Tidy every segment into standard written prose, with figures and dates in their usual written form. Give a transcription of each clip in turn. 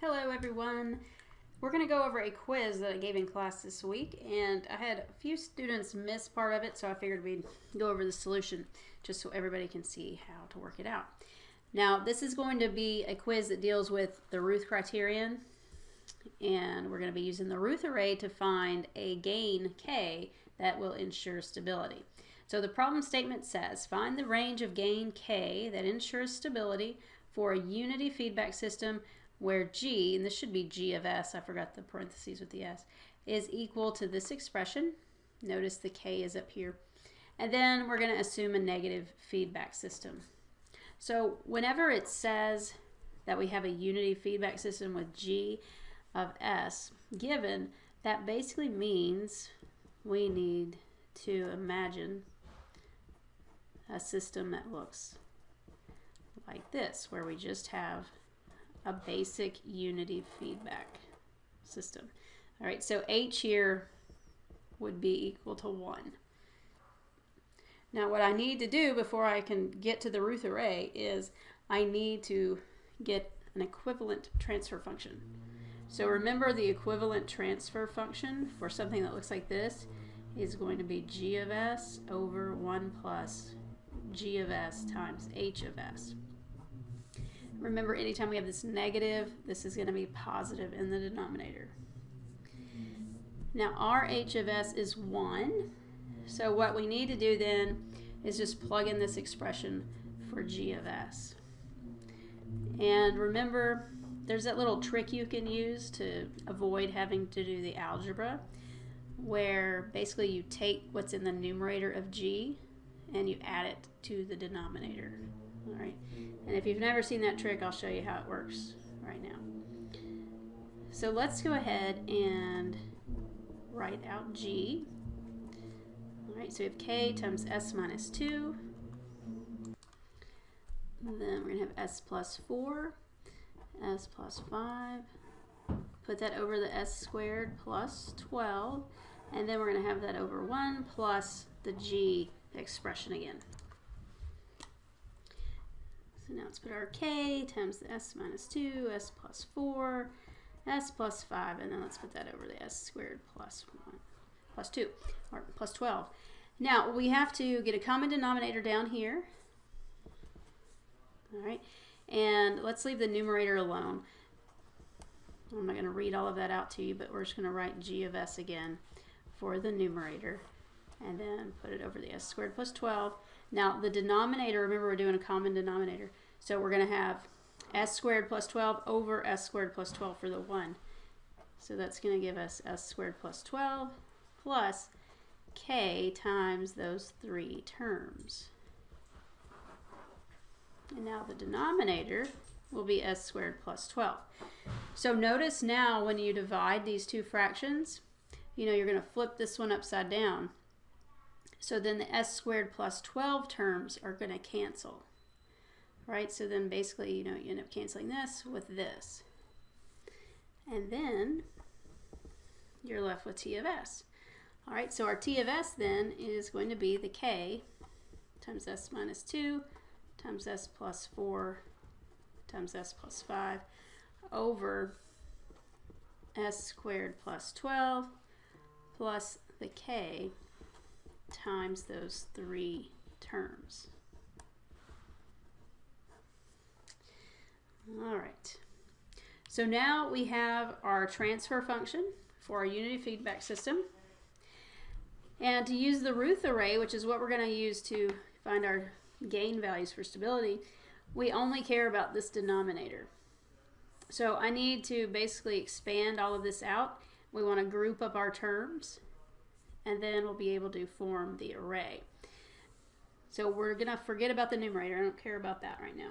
Hello everyone. We're going to go over a quiz that I gave in class this week, and I had a few students miss part of it, so I figured we'd go over the solution just so everybody can see how to work it out. Now, this is going to be a quiz that deals with the Routh criterion, and we're going to be using the Routh array to find a gain k that will ensure stability. So the problem statement says, find the range of gain k that ensures stability for a unity feedback system where g, and this should be g of s, I forgot the parentheses with the s, is equal to this expression. Notice the k is up here. And then we're going to assume a negative feedback system. So whenever it says that we have a unity feedback system with g of s given, that basically means we need to imagine a system that looks like this, where we just have a basic unity feedback system. All right, so h here would be equal to 1. Now what I need to do before I can get to the Routh array is I need to get an equivalent transfer function. So remember, the equivalent transfer function for something that looks like this is going to be g of s over 1 plus g of s times h of s. Remember, anytime we have this negative, this is going to be positive in the denominator. Now, our h of s is 1. So what we need to do then is just plug in this expression for g of s. And remember, there's that little trick you can use to avoid having to do the algebra, where basically you take what's in the numerator of g and you add it to the denominator. All right. And if you've never seen that trick, I'll show you how it works right now. So let's go ahead and write out g. All right, so we have k times s minus 2. And then we're going to have s plus 4, s plus 5. Put that over the s squared plus 12. And then we're going to have that over 1 plus the g expression again. So now let's put our k times the s minus 2, s plus 4, s plus 5, and then let's put that over the s squared plus 1, plus 2, or plus 12. Now we have to get a common denominator down here. All right, and let's leave the numerator alone. I'm not going to read all of that out to you, but we're just going to write g of s again for the numerator, and then put it over the s squared plus 12. Now the denominator, remember we're doing a common denominator, so we're going to have s squared plus 12 over s squared plus 12 for the 1. So that's going to give us s squared plus 12 plus k times those 3 terms. And now the denominator will be s squared plus 12. So notice now when you divide these two fractions, you're going to flip this one upside down. So then the s squared plus 12 terms are going to cancel, right? So then basically, you end up canceling this with this. And then you're left with t of s. All right, so our t of s then is going to be the k times s minus 2 times s plus 4 times s plus 5 over s squared plus 12 plus the k times those 3 terms. All right. So now we have our transfer function for our unity feedback system. And to use the Routh array, which is what we're going to use to find our gain values for stability, we only care about this denominator. So I need to basically expand all of this out. We want to group up our terms, and then we'll be able to form the array. So we're going to forget about the numerator. I don't care about that right now.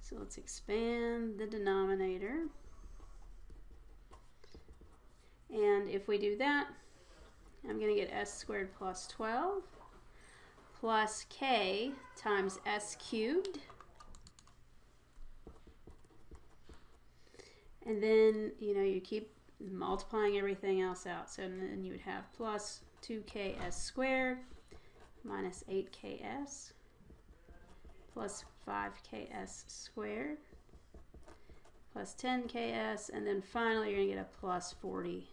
So let's expand the denominator. And if we do that, I'm going to get s squared plus 12 plus k times s cubed. And then, you keep multiplying everything else out. So then you would have plus 2ks squared minus 8ks plus 5ks squared plus 10ks, and then finally you're going to get a plus 40k.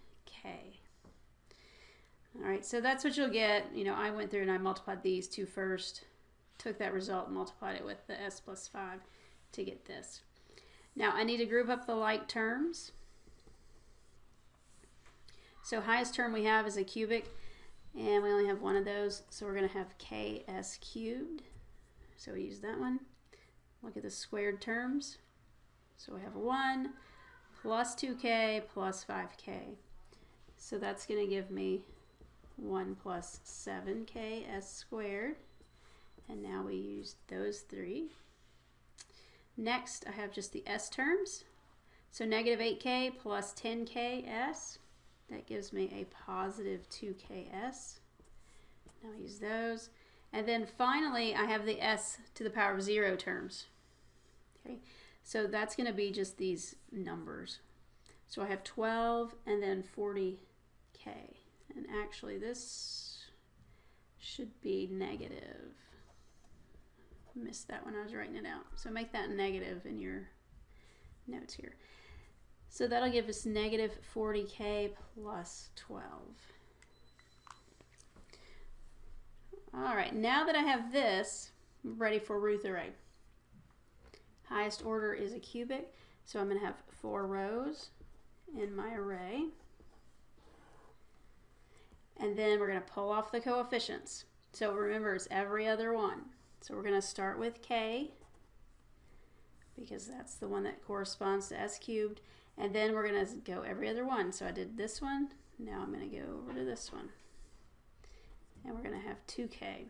All right, so that's what you'll get. You know, I went through and I multiplied these two first, took that result and multiplied it with the s plus 5 to get this. Now I need to group up the like terms. So highest term we have is a cubic, and we only have one of those, so we're going to have ks cubed. So we use that one. Look at the squared terms. So we have 1 plus 2k plus 5k. So that's going to give me 1 plus 7k s squared. And now we use those three. Next, I have just the s terms. So negative 8k plus 10k s. That gives me a positive 2ks. Now I use those. And then finally, I have the s to the power of 0 terms. Okay, so that's going to be just these numbers. So I have 12 and then 40k. And actually, this should be negative. Missed that when I was writing it out. So make that negative in your notes here. So that'll give us negative 40k plus 12. All right, now that I have this, I'm ready for Routh array. Highest order is a cubic, so I'm going to have 4 rows in my array. And then we're going to pull off the coefficients. So remember, it's every other one. So we're going to start with k, because that's the one that corresponds to s cubed. And then we're going to go every other one. So I did this one. Now I'm going to go over to this one. And we're going to have 2k.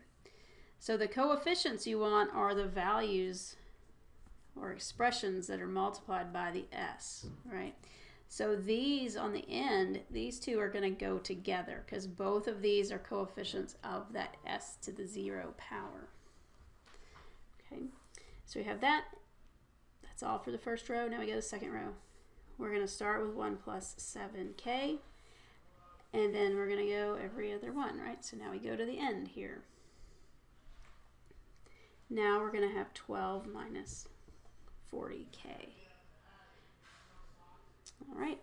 So the coefficients you want are the values or expressions that are multiplied by the s, right? So these on the end, these two are going to go together because both of these are coefficients of that s to the 0 power. Okay, so we have that. That's all for the first row. Now we go to the second row. We're going to start with 1 plus 7k, and then we're going to go every other one, right? So now we go to the end here. Now we're going to have 12 minus 40k. All right.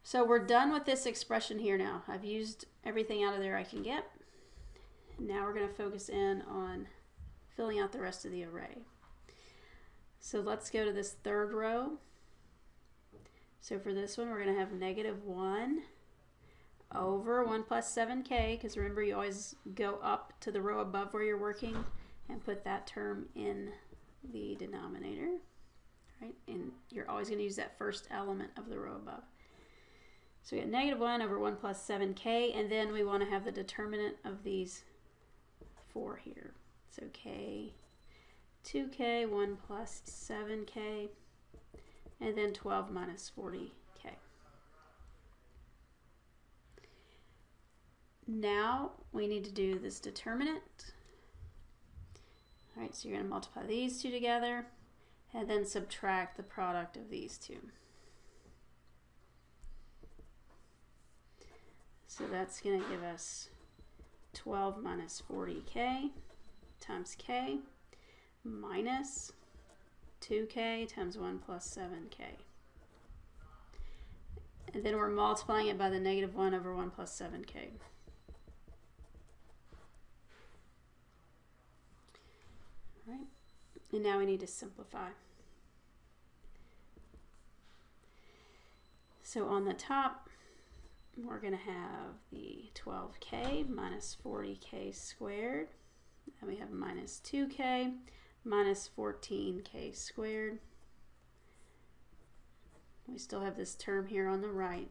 So we're done with this expression here now. I've used everything out of there I can get. Now we're going to focus in on filling out the rest of the array. So let's go to this third row. So for this one, we're going to have negative 1 over 1 plus 7k, because remember, you always go up to the row above where you're working and put that term in the denominator, right? And you're always going to use that first element of the row above. So we get negative 1 over 1 plus 7k, and then we want to have the determinant of these 4 here. So k, 2k, 1 plus 7k, and then 12 minus 40k. Now we need to do this determinant. All right, so you're going to multiply these two together and then subtract the product of these two. So that's going to give us 12 minus 40k times k minus 2k times 1 plus 7k. And then we're multiplying it by the negative 1 over 1 plus 7k. All right, and now we need to simplify. So on the top, we're going to have the 12k minus 40k squared. And we have minus 2k minus 14k squared. We still have this term here on the right.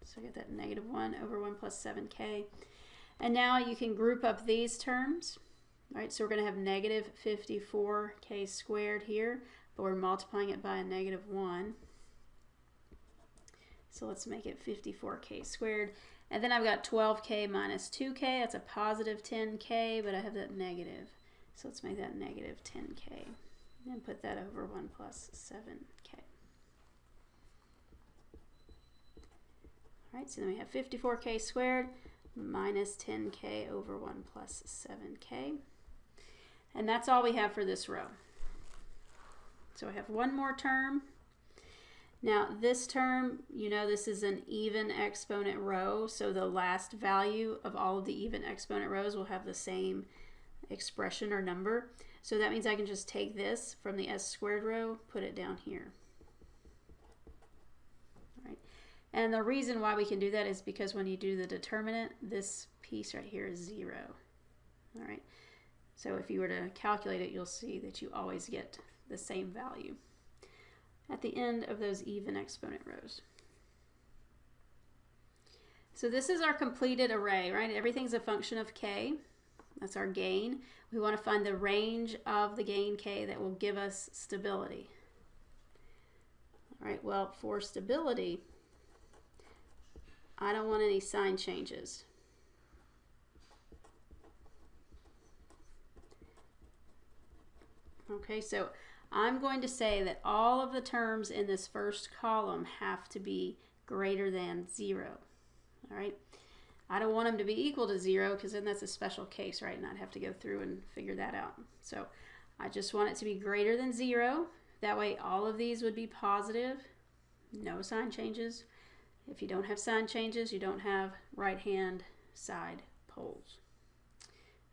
So I get that negative 1 over 1 plus 7k. And now you can group up these terms. All right, so we're going to have negative 54k squared here, but we're multiplying it by a negative 1. So let's make it 54k squared. And then I've got 12k minus 2k. That's a positive 10k, but I have that negative. So let's make that negative 10k. And put that over 1 plus 7k. All right, so then we have 54k squared minus 10k over 1 plus 7k. And that's all we have for this row. So I have one more term. Now this term, you know, this is an even exponent row, so the last value of all of the even exponent rows will have the same expression or number. So that means I can just take this from the s squared row, put it down here. All right. And the reason why we can do that is because when you do the determinant, this piece right here is 0. All right. So if you were to calculate it, you'll see that you always get the same value at the end of those even exponent rows. So this is our completed array, right? Everything's a function of k. That's our gain. We want to find the range of the gain k that will give us stability. All right, well, for stability, I don't want any sign changes. Okay, so I'm going to say that all of the terms in this first column have to be greater than 0. All right. I don't want them to be equal to 0 because then that's a special case, right? And I'd have to go through and figure that out. So I just want it to be greater than 0. That way all of these would be positive. No sign changes. If you don't have sign changes, you don't have right-hand side poles,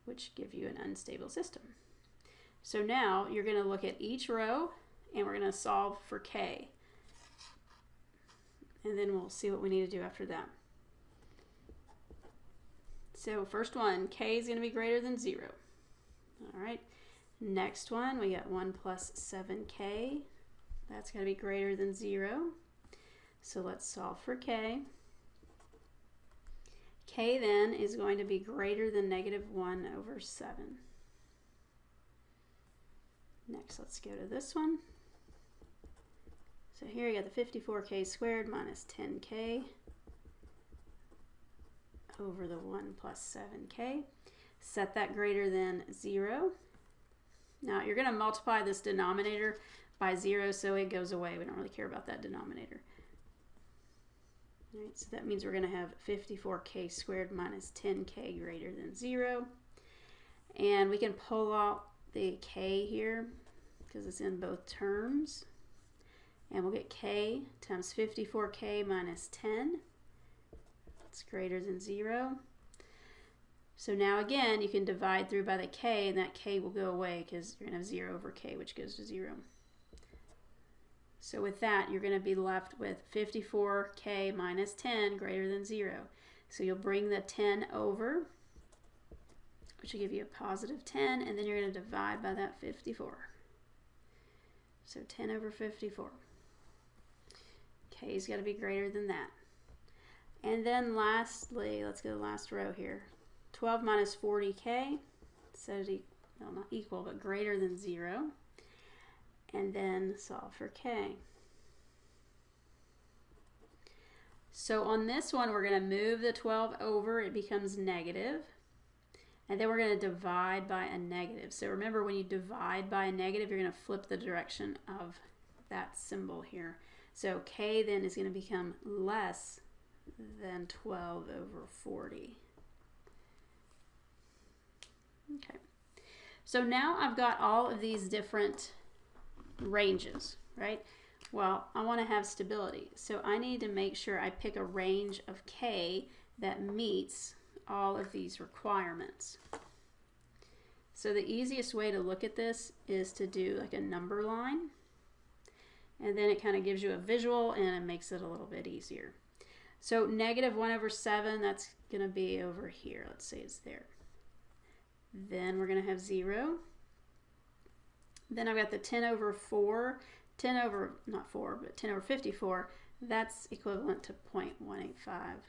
which give you an unstable system. So now you're going to look at each row and we're going to solve for k. And then we'll see what we need to do after that. So first one, k is going to be greater than 0. All right. Next one, we got 1 plus 7k. That's going to be greater than 0. So let's solve for k. K then is going to be greater than -1/7. Next, let's go to this one. So here you got the 54k squared minus 10k over the 1 plus 7k. Set that greater than 0. Now you're going to multiply this denominator by 0 so it goes away. We don't really care about that denominator. All right, so that means we're going to have 54k squared minus 10k greater than 0. And we can pull out the k here because it's in both terms. And we'll get k times 54k minus 10. That's greater than 0. So now again, you can divide through by the k, and that k will go away because you're going to have 0 over k, which goes to 0. So with that, you're going to be left with 54k minus 10 greater than 0. So you'll bring the 10 over, which will give you a positive 10, and then you're going to divide by that 54. So 10 over 54. K's got to be greater than that. And then lastly, let's go to the last row here. 12 minus 40k, so well, not equal, but greater than 0. And then solve for k. So on this one, we're going to move the 12 over. It becomes negative. And then we're going to divide by a negative. So remember, when you divide by a negative, you're going to flip the direction of that symbol here. So k then is going to become less than 12 over 40. Okay. So now I've got all of these different ranges, right? Well, I want to have stability. So I need to make sure I pick a range of k that meets all of these requirements. So the easiest way to look at this is to do like a number line. And then it kind of gives you a visual and it makes it a little bit easier. So -1/7, that's going to be over here. Let's say it's there. Then we're going to have 0. Then I've got the 10 over 4. 10 over, not 4, but 10 over 54. That's equivalent to 0.185.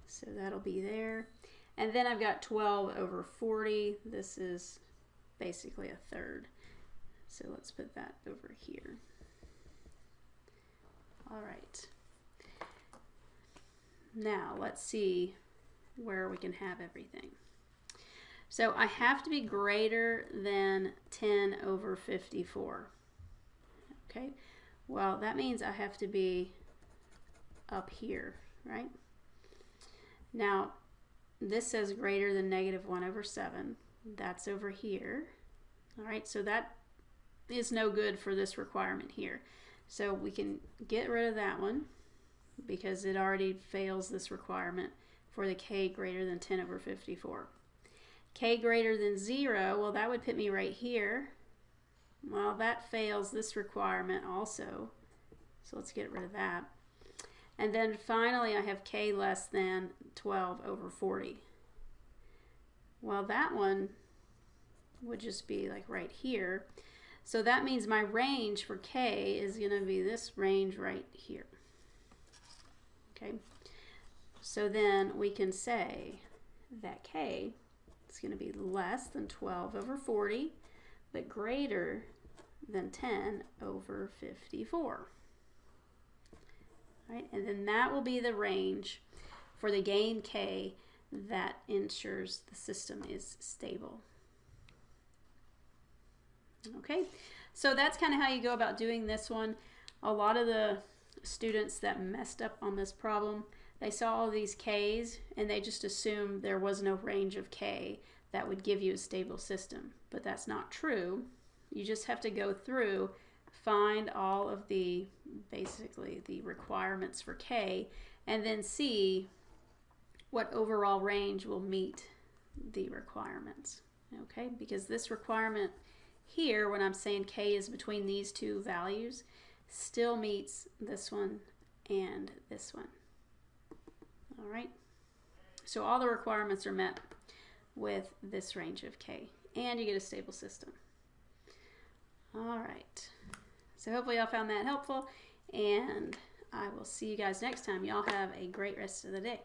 So that'll be there. And then I've got 12 over 40. This is basically a third. So let's put that over here. All right. Now let's see where we can have everything. So I have to be greater than 10 over 54. Okay, well that means I have to be up here, right? Now this says greater than -1/7. That's over here. All right, so that is no good for this requirement here. So we can get rid of that one because it already fails this requirement for the k greater than 10 over 54. K greater than 0, well, that would put me right here. Well, that fails this requirement also. So let's get rid of that. And then finally, I have k less than 12 over 40. Well, that one would just be like right here. So that means my range for k is going to be this range right here. Okay. So then we can say that k is going to be less than 12 over 40, but greater than 10 over 54. Right? And then that will be the range for the gain k that ensures the system is stable. Okay, so that's kind of how you go about doing this one. A lot of the students that messed up on this problem, they saw all these k's and they just assumed there was no range of k that would give you a stable system, but that's not true. You just have to go through, find all of the, basically the requirements for k, and then see what overall range will meet the requirements. Okay, because this requirement here, when I'm saying k is between these two values, still meets this one and this one. All right, so all the requirements are met with this range of k, and you get a stable system. All right, so hopefully y'all found that helpful, and I will see you guys next time. Y'all have a great rest of the day.